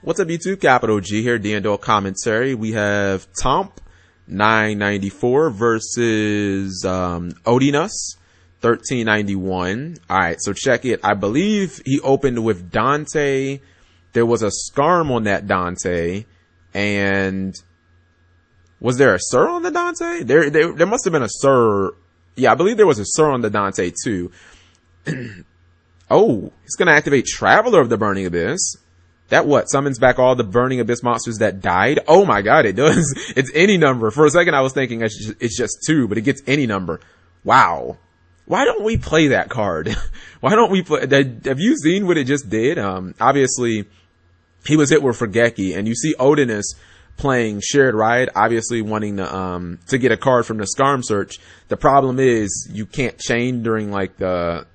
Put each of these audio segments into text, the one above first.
What's up, YouTube? Capital G here, Danko commentary. We have Tomp 994 versus Odinus 1391. All right, so check it. I believe he opened with Dante. There was a Skarm on that Dante, and was there a Sir on the Dante? There must have been a Sir. Yeah, I believe there was a Sir on the Dante too. Oh, he's gonna activate Traveler of the Burning Abyss. That what? Summons back all the Burning Abyss monsters that died? Oh my god, it does. It's any number. For a second I was thinking it's just 2, but it gets any number. Wow. Why don't we play that card? Why don't we play? Have you seen what it just did? Obviously, he was hit with Forgeki, and you see Odinus playing Shared Ride, obviously wanting to get a card from the Skarm search. The problem is you can't chain during like the...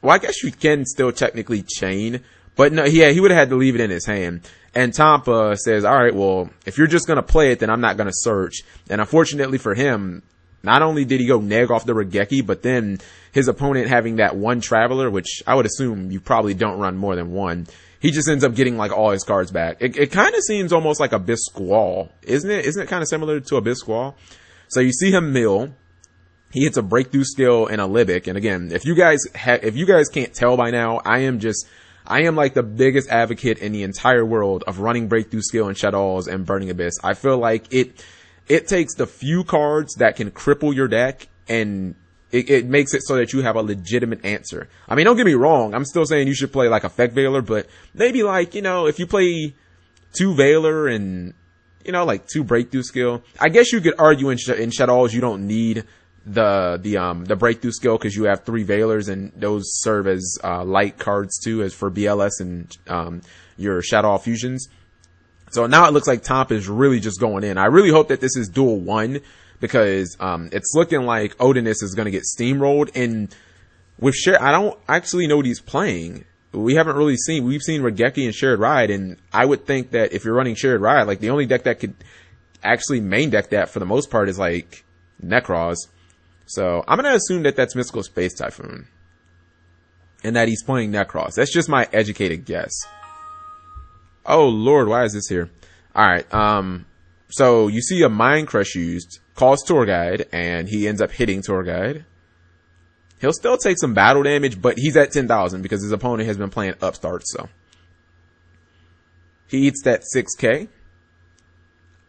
Well, I guess you can still technically chain, but no, yeah, he would have had to leave it in his hand. And Tompa says, all right, well, if you're just going to play it, then I'm not going to search. And unfortunately for him, not only did he go neg off the Regeki, but then his opponent having that one Traveler, which I would assume you probably don't run more than one, he just ends up getting like all his cards back. It kind of seems almost like Abyss Squall, isn't it? Isn't it kind of similar to Abyss Squall? So you see him mill. He hits a Breakthrough Skill and a Libic. And again, if you guys can't tell by now, I am like the biggest advocate in the entire world of running Breakthrough Skill and Shadows and Burning Abyss. I feel like it takes the few cards that can cripple your deck, and it makes it so that you have a legitimate answer. I mean, don't get me wrong. I'm still saying you should play like Effect Veiler, but maybe like, you know, if you play 2 Veiler and, you know, like 2 Breakthrough Skill, I guess you could argue in Shadows you don't need the Breakthrough Skill because you have 3 Veilers, and those serve as light cards too, as for BLS and your Shadow Fusions. So now it looks like Tomp is really just going in. I really hope that this is duel 1, because it's looking like Odinus is going to get steamrolled. And with I don't actually know what he's playing. We've seen Regeki and Shared Ride, and I would think that if you're running Shared Ride, like the only deck that could actually main deck that for the most part is like Nekroz. So I'm going to assume that that's Mystical Space Typhoon, and that he's playing Nekroz. That's just my educated guess. Oh lord, why is this here? Alright, so you see a Mind Crush used, calls Tour Guide, and he ends up hitting Tour Guide. He'll still take some battle damage, but he's at 10,000 because his opponent has been playing Upstart, so. He eats that 6k.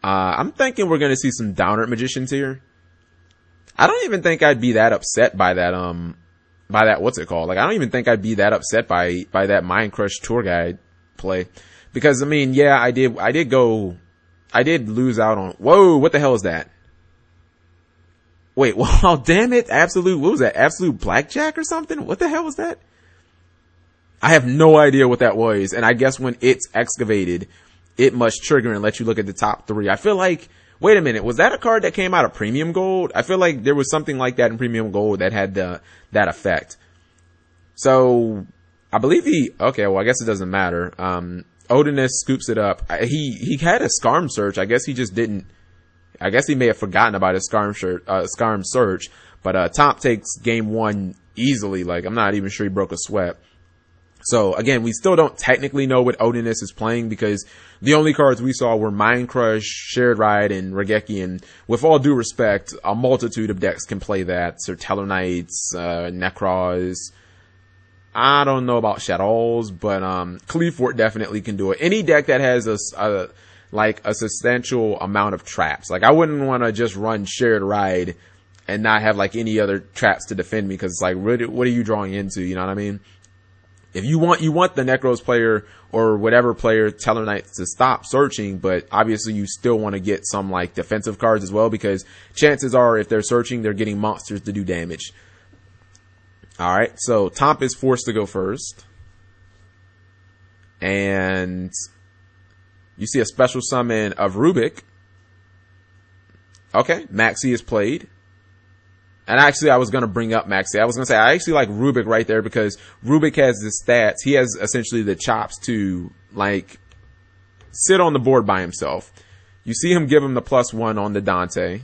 I'm thinking we're gonna see some Downert Magicians here. I don't even think I'd be that upset by that, what's it called? Like, I don't even think I'd be that upset by that Mind Crush Tour Guide play. Because, I mean, yeah, I did lose out on, whoa, what the hell is that? Wait, well, damn it, what was that? Absolute Blackjack or something? What the hell was that? I have no idea what that was, and I guess when it's excavated, it must trigger and let you look at the top 3. I feel like, wait a minute, was that a card that came out of Premium Gold? I feel like there was something like that in Premium Gold that had that effect. So, I believe okay, well, I guess it doesn't matter. Odinus scoops it up. He had a Skarm search. I guess he just didn't. I guess he may have forgotten about his Skarm search. But Tomp takes game 1 easily. Like, I'm not even sure he broke a sweat. So again, we still don't technically know what Odinus is playing, because the only cards we saw were Mind Crush, Shared Ride, and Regeki. And with all due respect, a multitude of decks can play that. So Tellarknights, Nekroz. I don't know about Shadows, but Cleafort definitely can do it. Any deck that has a substantial amount of traps. Like, I wouldn't want to just run Shared Ride and not have like any other traps to defend me, because it's like, what are you drawing into? You know what I mean? If you want the Nekroz player or whatever player, Tellarknights, to stop searching, but obviously you still want to get some like defensive cards as well, because chances are if they're searching, they're getting monsters to do damage. Alright, so Tomp is forced to go first. And you see a special summon of Rubik. Okay, Maxi is played. And actually, I was going to bring up Maxi. I was going to say, I actually like Rubik right there, because Rubik has the stats. He has essentially the chops to, like, sit on the board by himself. You see him give him the +1 on the Dante.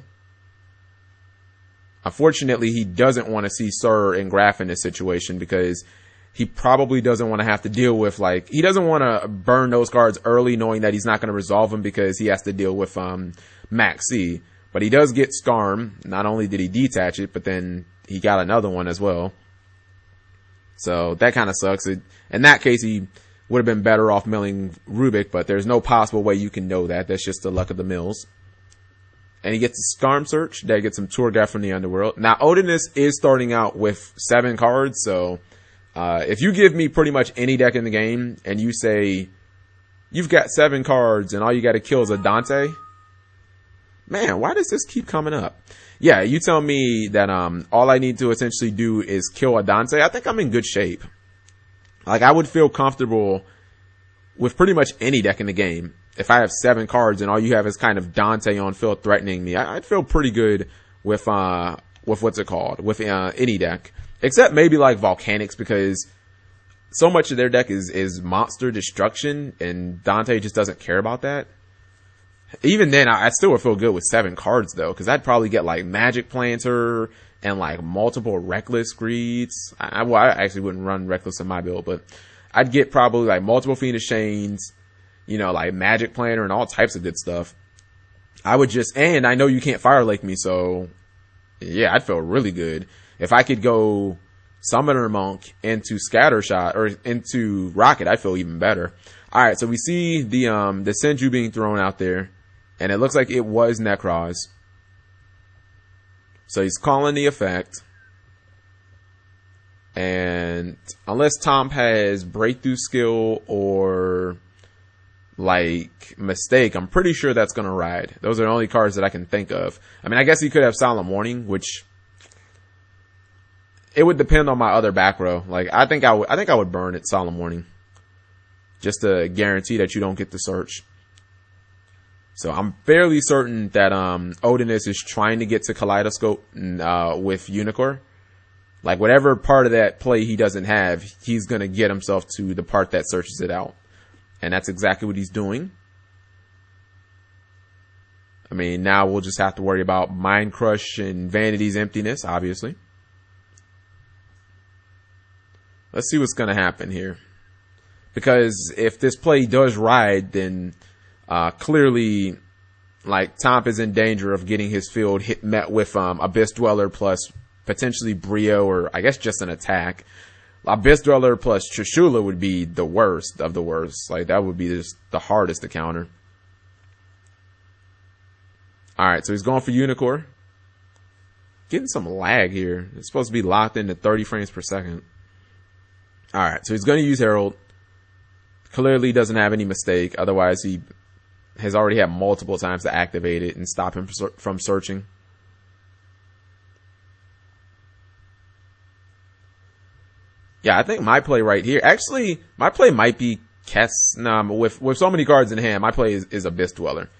Unfortunately, he doesn't want to see Sir and Graf in this situation, because he probably doesn't want to have to deal with, like, he doesn't want to burn those cards early knowing that he's not going to resolve them because he has to deal with Max C. But he does get Skarm. Not only did he detach it, but then he got another one as well. So that kind of sucks. In that case, he would have been better off milling Rubik, but there's no possible way you can know that. That's just the luck of the mills. And he gets a Skarm Search. That gets some Tour Guide from the Underworld. Now, Odinus is starting out with 7 cards, so if you give me pretty much any deck in the game, and you say, you've got 7 cards, and all you got to kill is a Dante, man, why does this keep coming up? Yeah, you tell me that all I need to essentially do is kill a Dante, I think I'm in good shape. Like, I would feel comfortable with pretty much any deck in the game. If I have 7 cards and all you have is kind of Dante on field threatening me, I'd feel pretty good with what's it called? With any deck. Except maybe like Volcanics, because so much of their deck is monster destruction, and Dante just doesn't care about that. Even then, I still would feel good with 7 cards though, because I'd probably get like Magic Planter and like multiple Reckless Greeds. I actually wouldn't run Reckless in my build, but I'd get probably like multiple Fiendish Chains, you know, like Magic Planter and all types of good stuff. I would just, and I know you can't Fire Lake me, so yeah, I'd feel really good. If I could go Summoner Monk into Scattershot or into Rocket, I'd feel even better. Alright, so we see the Senju being thrown out there, and it looks like it was Nekroz. So he's calling the effect. And unless Tom has Breakthrough Skill or like Mistake, I'm pretty sure that's gonna ride. Those are the only cards that I can think of. I mean, I guess he could have Solemn Warning, which it would depend on my other back row. Like, I think I would burn it Solemn Warning, just to guarantee that you don't get the search. So I'm fairly certain that Odinus is trying to get to Kaleidoscope with Unicorn. Like, whatever part of that play he doesn't have, he's gonna get himself to the part that searches it out. And that's exactly what he's doing. I mean, now we'll just have to worry about Mind Crush and Vanity's Emptiness, obviously. Let's see what's gonna happen here. Because if this play does ride, then clearly, like, Tomp is in danger of getting his field met with Abyss Dweller plus potentially Brio, or I guess just an attack. Abyss Dweller plus Trishula would be the worst of the worst. Like, that would be just the hardest to counter. Alright, so he's going for Unicorn. Getting some lag here. It's supposed to be locked into 30 frames per second. Alright, so he's going to use Herald. Clearly doesn't have any mistake. Otherwise, he has already had multiple times to activate it and stop him from searching. Yeah, I think my play right here, actually, my play might be Kess. Nah, with so many cards in hand, my play is Abyss Dweller.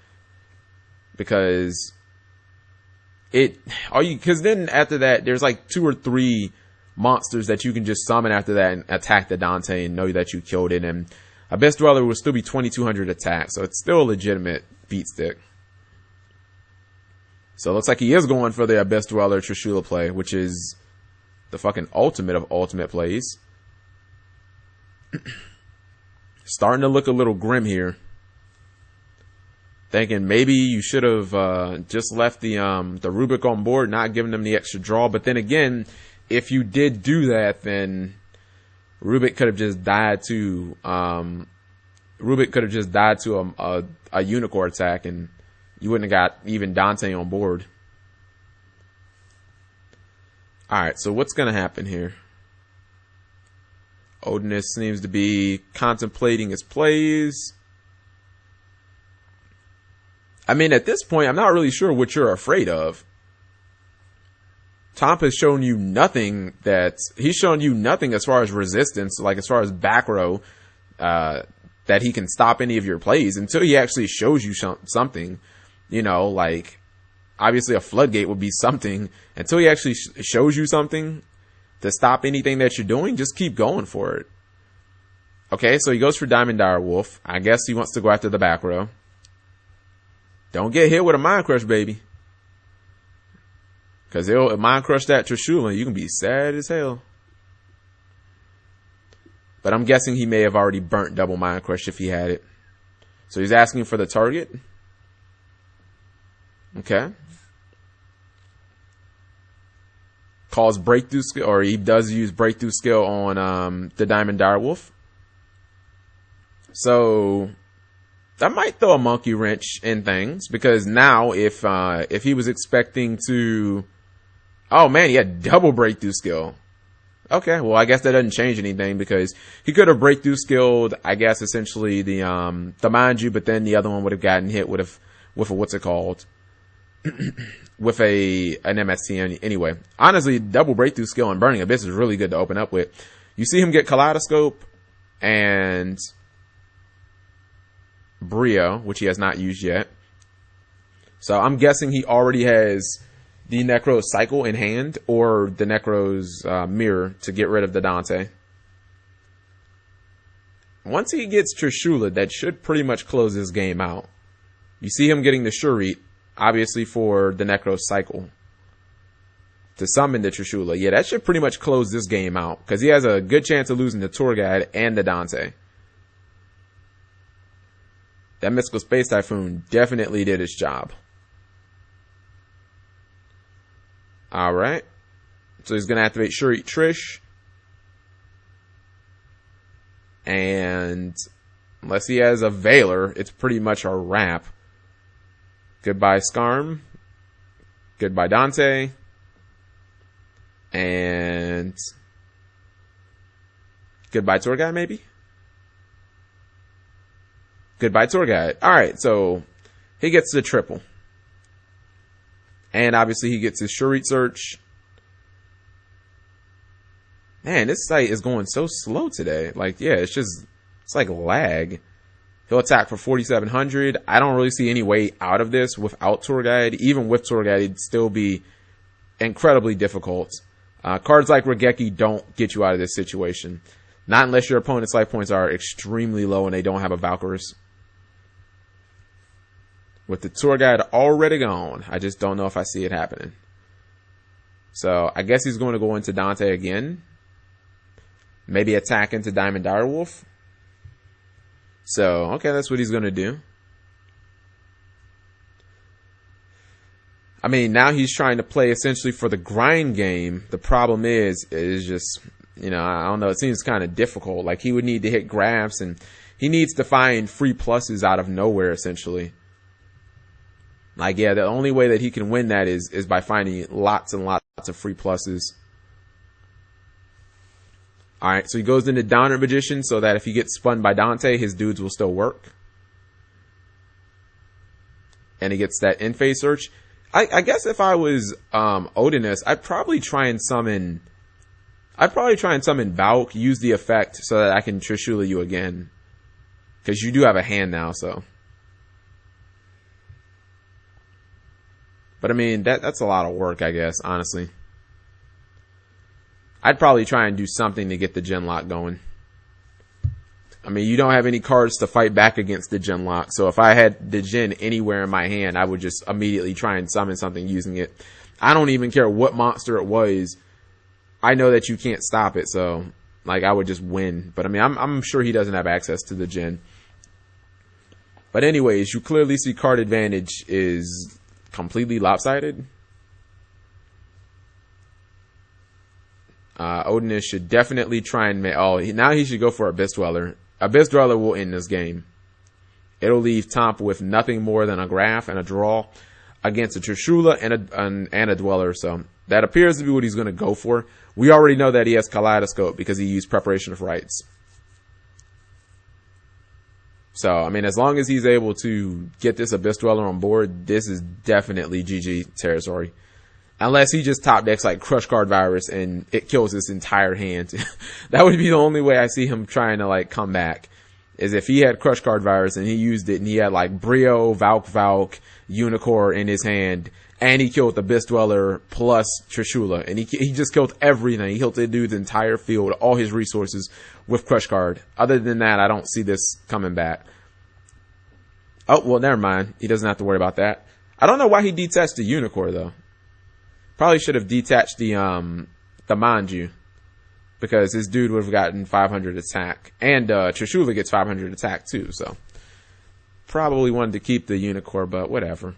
Because because then after that, there's like 2 or 3 monsters that you can just summon after that and attack the Dante and know that you killed it. And Abyss Dweller will still be 2200 attack, so it's still a legitimate beat stick. So it looks like he is going for the Abyss Dweller Trishula play, which is the fucking ultimate of ultimate plays. Starting to look a little grim here. Thinking maybe you should have just left the Rubik on board, not giving them the extra draw. But then again, if you did do that, then Rubik could have just died to a Unicorn attack, and you wouldn't have got even Dante on board. Alright, so what's gonna happen here? Odinus seems to be contemplating his plays. I mean, at this point, I'm not really sure what you're afraid of. Tomp has shown you nothing he's shown you nothing as far as resistance, like as far as back row, that he can stop any of your plays until he actually shows you something. You know, like, obviously a floodgate would be something. Until he actually shows you something to stop anything that you're doing, just keep going for it. Okay, so he goes for Diamond Dire Wolf. I guess he wants to go after the back row. Don't get hit with a Mind Crush, baby. Because he'll Mind Crush that Trishula, you can be sad as hell. But I'm guessing he may have already burnt double Mind Crush if he had it. So he's asking for the target. Okay. Calls Breakthrough Skill, or he does use Breakthrough Skill on the Diamond Direwolf. So that might throw a monkey wrench in things, because now if he was expecting to, oh man, he had double Breakthrough Skill. Okay, well I guess that doesn't change anything, because he could have Breakthrough Skilled, I guess essentially the Mind You, but then the other one would have gotten hit with a what's it called? With an MST anyway. Honestly, double Breakthrough Skill and Burning Abyss is really good to open up with. You see him get Kaleidoscope and Brio, which he has not used yet. So I'm guessing he already has the Nekroz Cycle in hand, or the Nekroz Mirror to get rid of the Dante. Once he gets Trishula, that should pretty much close this game out. You see him getting the Shurite, obviously for the Nekroz Cycle to summon the Trishula. Yeah, that should pretty much close this game out, because he has a good chance of losing the Tour Guide and the Dante. That Mystical Space Typhoon definitely did its job. Alright. So he's going to activate Shurite Trish. And unless he has a Veiler, it's pretty much a wrap. Goodbye Skarm. Goodbye Dante. And goodbye Tour Guide, maybe? Goodbye Tour Guide. Alright, so he gets the triple. And obviously he gets his Shurite Search. Man, this site is going so slow today. Like, yeah, it's like lag. He'll attack for 4,700. I don't really see any way out of this without Tour Guide. Even with Tour Guide, it'd still be incredibly difficult. Cards like Regeki don't get you out of this situation. Not unless your opponent's life points are extremely low and they don't have a Valkyrus. With the Tour Guide already gone, I just don't know if I see it happening. So I guess he's going to go into Dante again. Maybe attack into Diamond Direwolf. So, okay, that's what he's going to do. I mean, now he's trying to play essentially for the grind game. The problem is just, you know, I don't know, it seems kind of difficult. Like, he would need to hit graphs, and he needs to find free pluses out of nowhere, essentially. Like, yeah, the only way that he can win that is by finding lots and lots of free pluses. Alright, so he goes into Dominant Magician so that if he gets spun by Dante, his dudes will still work. And he gets that in-phase search. I guess if I was Odinus, I'd probably try and summon Valk, use the effect so that I can Trishula you again. Because you do have a hand now, so. But I mean, that's a lot of work, I guess, honestly. I'd probably try and do something to get the Genlock going. I mean, you don't have any cards to fight back against the Genlock, so if I had the Gen anywhere in my hand, I would just immediately try and summon something using it. I don't even care what monster it was. I know that you can't stop it, so, like, I would just win. But I mean, I'm sure he doesn't have access to the Gen. But anyways, you clearly see card advantage is completely lopsided. Odinus should definitely try and make, now he should go for Abyss Dweller. Abyss Dweller will end this game. It'll leave Tomp with nothing more than a graph and a draw against a Trishula and a Dweller. So that appears to be what he's going to go for. We already know that he has Kaleidoscope because he used Preparation of Rites. So, I mean, as long as he's able to get this Abyss Dweller on board, this is definitely GG territory. Unless he just top decks like Crush Card Virus and it kills his entire hand. That would be the only way I see him trying to like come back. Is if he had Crush Card Virus and he used it and he had like Brio, Valk, Unicorn in his hand, and he killed the Abyss Dweller plus Trishula, and he just killed everything. He killed the dude's entire field, all his resources with Crush Card. Other than that, I don't see this coming back. Oh, well, never mind. He doesn't have to worry about that. I don't know why he detached the Unicorn though. Probably should have detached the Manju. because his dude would have gotten 500 attack, and Trishula gets 500 attack too. So probably wanted to keep the Unicorn, but whatever.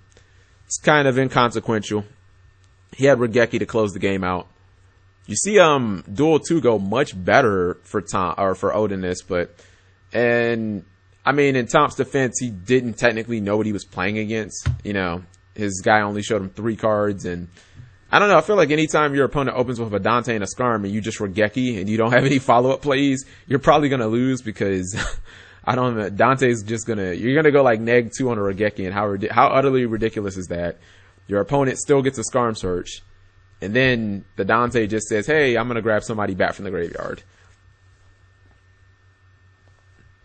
It's kind of inconsequential. He had Regeki to close the game out. You see, Duel 2 go much better for Tom, or for Odinist, and I mean, in Tom's defense, he didn't technically know what he was playing against. You know, his guy only showed him 3 cards, and I don't know, I feel like anytime your opponent opens with a Dante and a Skarm and you just Regeki and you don't have any follow-up plays, you're probably gonna lose because I don't know, Dante's just you're gonna go like neg 2 on a Regeki, and how utterly ridiculous is that? Your opponent still gets a Skarm search, and then the Dante just says, hey, I'm gonna grab somebody back from the graveyard.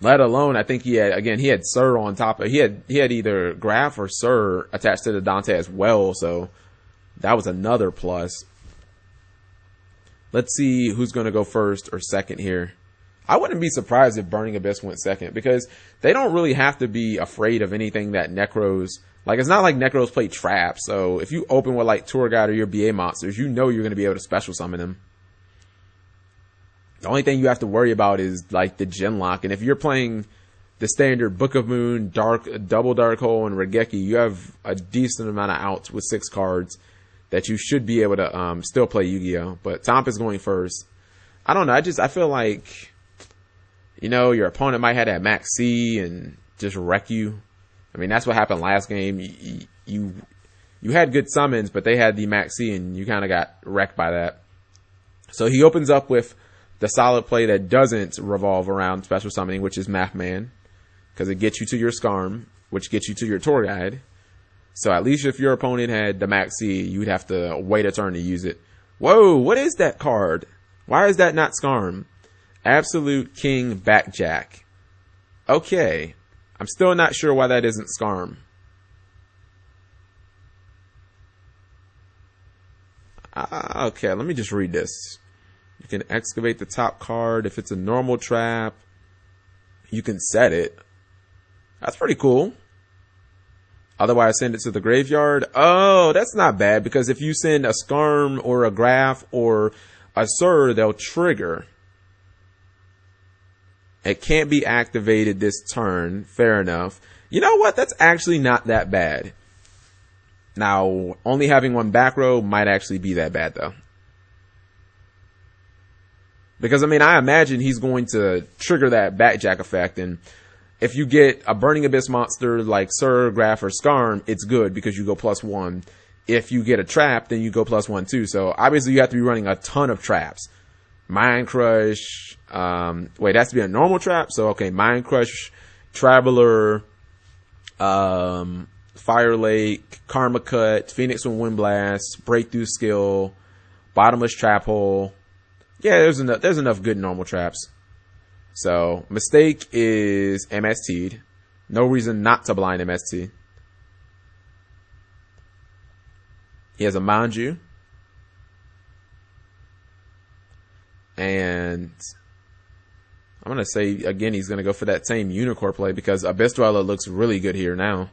Let alone, I think he had Sir on top of, he had either Graph or Sir attached to the Dante as well, so that was another plus. Let's see who's gonna go first or second here. I wouldn't be surprised if Burning Abyss went second, because they don't really have to be afraid of anything that Nekroz, like, it's not like Nekroz played Trap, so if you open with like Tour Guide or your BA monsters, you know you're gonna be able to special summon them. The only thing you have to worry about is like the Genlock, and if you're playing the standard Book of Moon, Double Dark Hole, and Regeki, you have a decent amount of outs with 6 cards that you should be able to still play Yu-Gi-Oh. But Tomp is going first. I don't know, I feel like, you know, your opponent might have that Max C and just wreck you. I mean, that's what happened last game. You had good summons, but they had the Max C and you kind of got wrecked by that. So he opens up with the solid play that doesn't revolve around special summoning, which is Math Man, because it gets you to your Skarm, which gets you to your Tour Guide. So at least if your opponent had the Max C, you'd have to wait a turn to use it. Whoa, what is that card? Why is that not Skarm? Absolute King Backjack. Okay. I'm still not sure why that isn't Skarm. Okay, let me just read this. You can excavate the top card. If it's a normal trap, you can set it. That's pretty cool. Otherwise, send it to the graveyard. Oh, that's not bad, because if you send a Skarm or a Graph or a Sir, they'll trigger. It can't be activated this turn. Fair enough. You know what? That's actually not that bad. Now, only having one back row might actually be that bad, though. Because, I mean, I imagine he's going to trigger that Backjack effect, and if you get a Burning Abyss monster like Sir, Graph, or Skarm, it's good because you go +1. If you get a trap, then you go +1 too. So, obviously, you have to be running a ton of traps. Mind Crush, wait, it has to be a normal trap? So, okay, Mind Crush, Traveler, Fire Lake, Karma Cut, Phoenix with Wind Blast, Breakthrough Skill, Bottomless Trap Hole. Yeah, there's enough good normal traps. So, Mistake is MST'd. No reason not to blind MST. He has a Manju. And I'm going to say, again, he's going to go for that same Unicorn play because Abyss Dweller looks really good here now.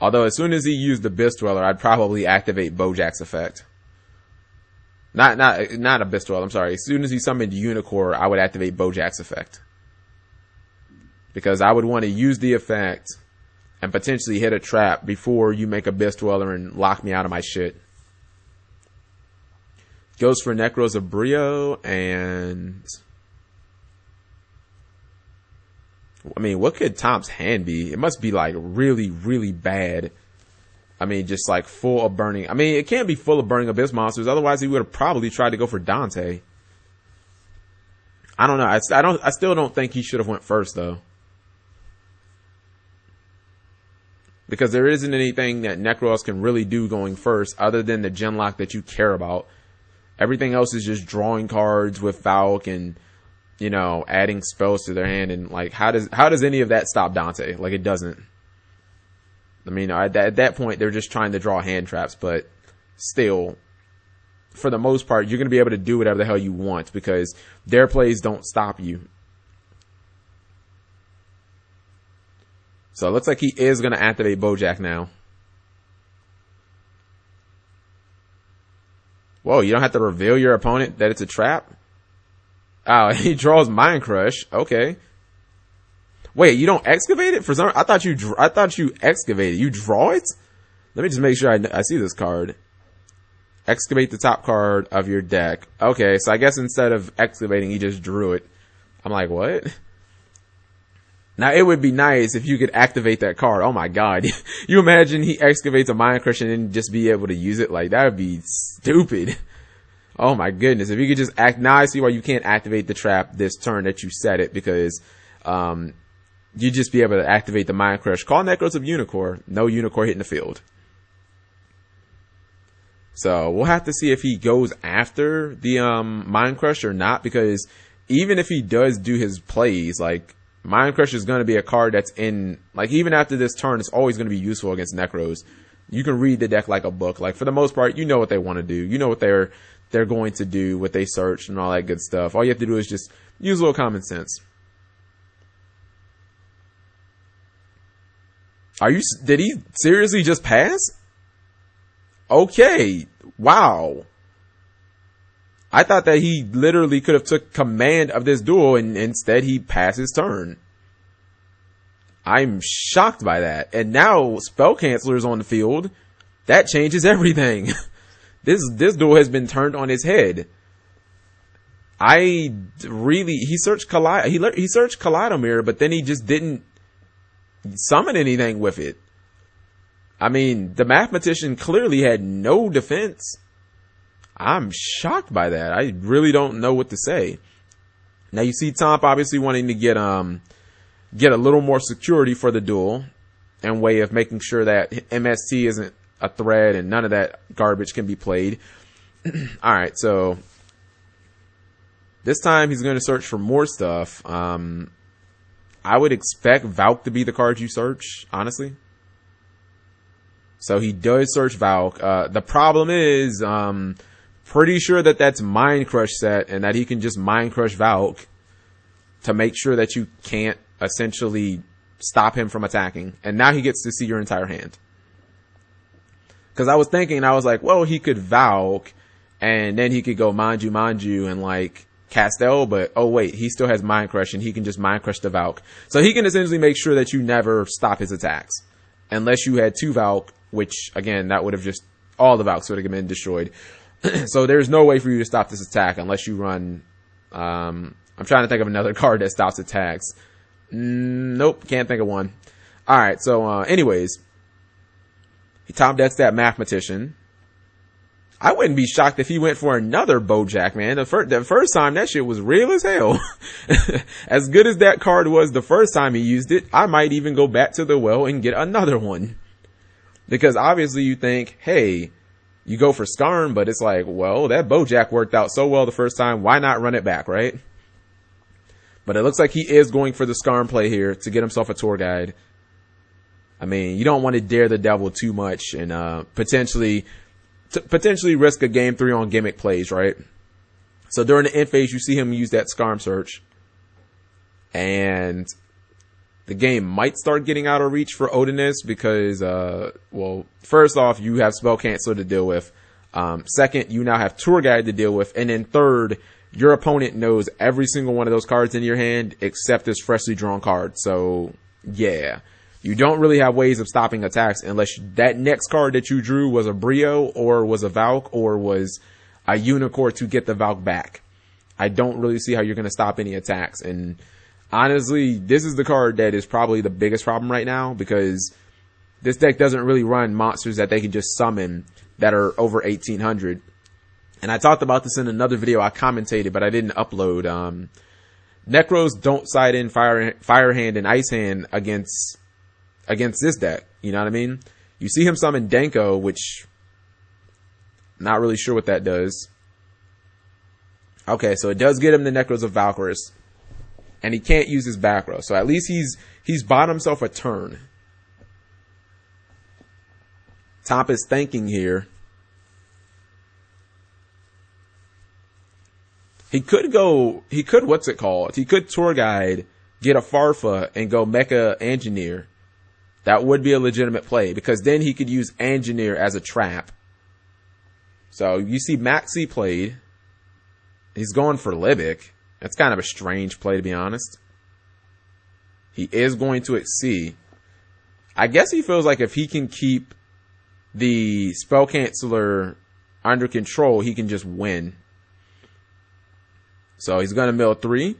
Although, as soon as he used Abyss Dweller, I'd probably activate Bojack's effect. Not Abyss Dweller, I'm sorry. As soon as he summoned Unicorn, I would activate Bojack's effect. Because I would want to use the effect and potentially hit a trap before you make Abyss Dweller and lock me out of my shit. Goes for Nekroz of Brio, and I mean, what could Tom's hand be? It must be like really, really bad. I mean, just like full of burning. I mean, it can't be full of Burning Abyss monsters. Otherwise, he would have probably tried to go for Dante. I don't know. I still don't think he should have went first though, because there isn't anything that Nekroz can really do going first other than the Genlock that you care about. Everything else is just drawing cards with Valk and, you know, adding spells to their hand. And like, how does any of that stop Dante? Like, it doesn't. I mean, at that point, they're just trying to draw hand traps, but still, for the most part, you're going to be able to do whatever the hell you want because their plays don't stop you. So it looks like he is going to activate Bojack now. Whoa, you don't have to reveal your opponent that it's a trap? Oh, he draws Mind Crush. Okay. Wait, you don't excavate it? For some, I thought you excavate it. You draw it? Let me just make sure I see this card. Excavate the top card of your deck. Okay, so I guess instead of excavating, he just drew it. I'm like, what? Now, it would be nice if you could activate that card. Oh my god. You imagine he excavates a Mind Crush and then just be able to use it? Like, that would be stupid. Oh my goodness. If you could just now I see why you can't activate the trap this turn that you set it, because, you just be able to activate the Mind Crush. Call Nekroz of Unicorn. No Unicorn hitting the field. So we'll have to see if he goes after the Mind Crush or not, because even if he does do his plays, like, Mind Crush is going to be a card that's in, like, even after this turn, it's always going to be useful against Nekroz. You can read the deck like a book. Like, for the most part, you know what they want to do. You know what they're going to do, what they search and all that good stuff. All you have to do is just use a little common sense. Did he seriously just pass? Okay. Wow. I thought that he literally could have took command of this duel, and instead he passed his turn. I'm shocked by that. And now Spell Canceler's on the field. That changes everything. This duel has been turned on his head. He searched Kaleido Mirror, but then he just didn't summon anything with it. I mean, the Mathematician clearly had no defense. I'm shocked by that. I really don't know what to say. Now you see Tomp obviously wanting to get a little more security for the duel, and way of making sure that MST isn't a threat and none of that garbage can be played. Alright, so this time he's going to search for more stuff. I would expect Valk to be the card you search, honestly. So he does search Valk. The problem is, pretty sure that that's Mind Crush set, and that he can just Mind Crush Valk to make sure that you can't essentially stop him from attacking. And now he gets to see your entire hand. Because I was thinking, I was like, well, he could Valk, and then he could go Manju, and like Castel, but oh wait, he still has Mind Crush, and he can just Mind Crush the Valk. So he can essentially make sure that you never stop his attacks. Unless you had 2 Valk, which again, that would have just, all the Valks would have been destroyed. So there's no way for you to stop this attack unless you run, I'm trying to think of another card that stops attacks. Nope, can't think of one. Alright, so anyways, he top decks that Mathematician. I wouldn't be shocked if he went for another Bojack, man. The first time, that shit was real as hell. As good as that card was the first time he used it, I might even go back to the well and get another one. Because obviously you think, hey, you go for Skarn, but it's like, well, that Bojack worked out so well the first time, why not run it back, right? But it looks like he is going for the Skarn play here to get himself a tour guide. I mean, you don't want to dare the devil too much and potentially risk a game 3 on gimmick plays, right? So during the end phase, you see him use that Skarn search. And the game might start getting out of reach for Odinus because, well, first off, you have Spell Canceler to deal with. Second, you now have Tour Guide to deal with. And then third, your opponent knows every single one of those cards in your hand except this freshly drawn card. So, yeah. You don't really have ways of stopping attacks unless that next card that you drew was a Brio or was a Valk or was a Unicorn to get the Valk back. I don't really see how you're going to stop any attacks. And honestly, this is the card that is probably the biggest problem right now because this deck doesn't really run monsters that they can just summon that are over 1800. And I talked about this in another video I commentated, but I didn't upload. Nekroz don't side in Fire Hand and Ice Hand against this deck. You know what I mean? You see him summon Danko, which not really sure what that does. Okay, so it does get him the Nekroz of Valkyris. And he can't use his back row. So at least he's bought himself a turn. Top is thinking here. He could what's it called? He could Tour Guide, get a Farfa, and go Mecha Engineer. That would be a legitimate play because then he could use Engineer as a trap. So you see Maxi played. He's going for Libic. That's kind of a strange play, to be honest. He is going to XC. I guess he feels like if he can keep the spell canceller under control, he can just win. So he's going to mill 3.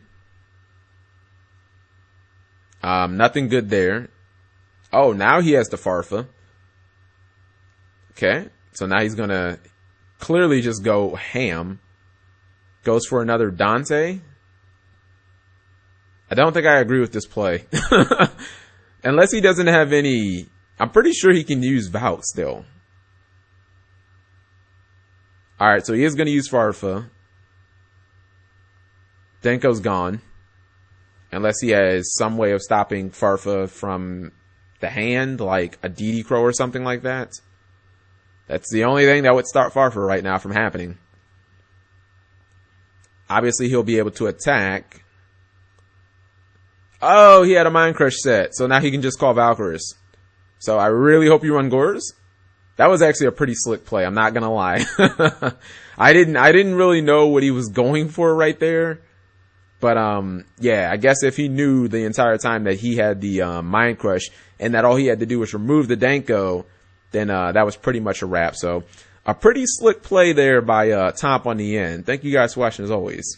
Nothing good there. Oh, now he has the Farfa. Okay. So now he's going to clearly just go ham. Goes for another Dante. I don't think I agree with this play. Unless he doesn't have any... I'm pretty sure he can use Vout still. Alright, so he is going to use Farfa. Danko's gone. Unless he has some way of stopping Farfa from the hand, like a DD Crow or something like that. That's the only thing that would start Farfa right now from happening. Obviously, he'll be able to attack. Oh, he had a Mind Crush set. So now he can just call Valkyries. So I really hope you run Gores. That was actually a pretty slick play. I'm not going to lie. I didn't really know what he was going for right there. But, yeah, I guess if he knew the entire time that he had the, Mind Crush and that all he had to do was remove the Danko, then, that was pretty much a wrap. So a pretty slick play there by, Top on the end. Thank you guys for watching as always.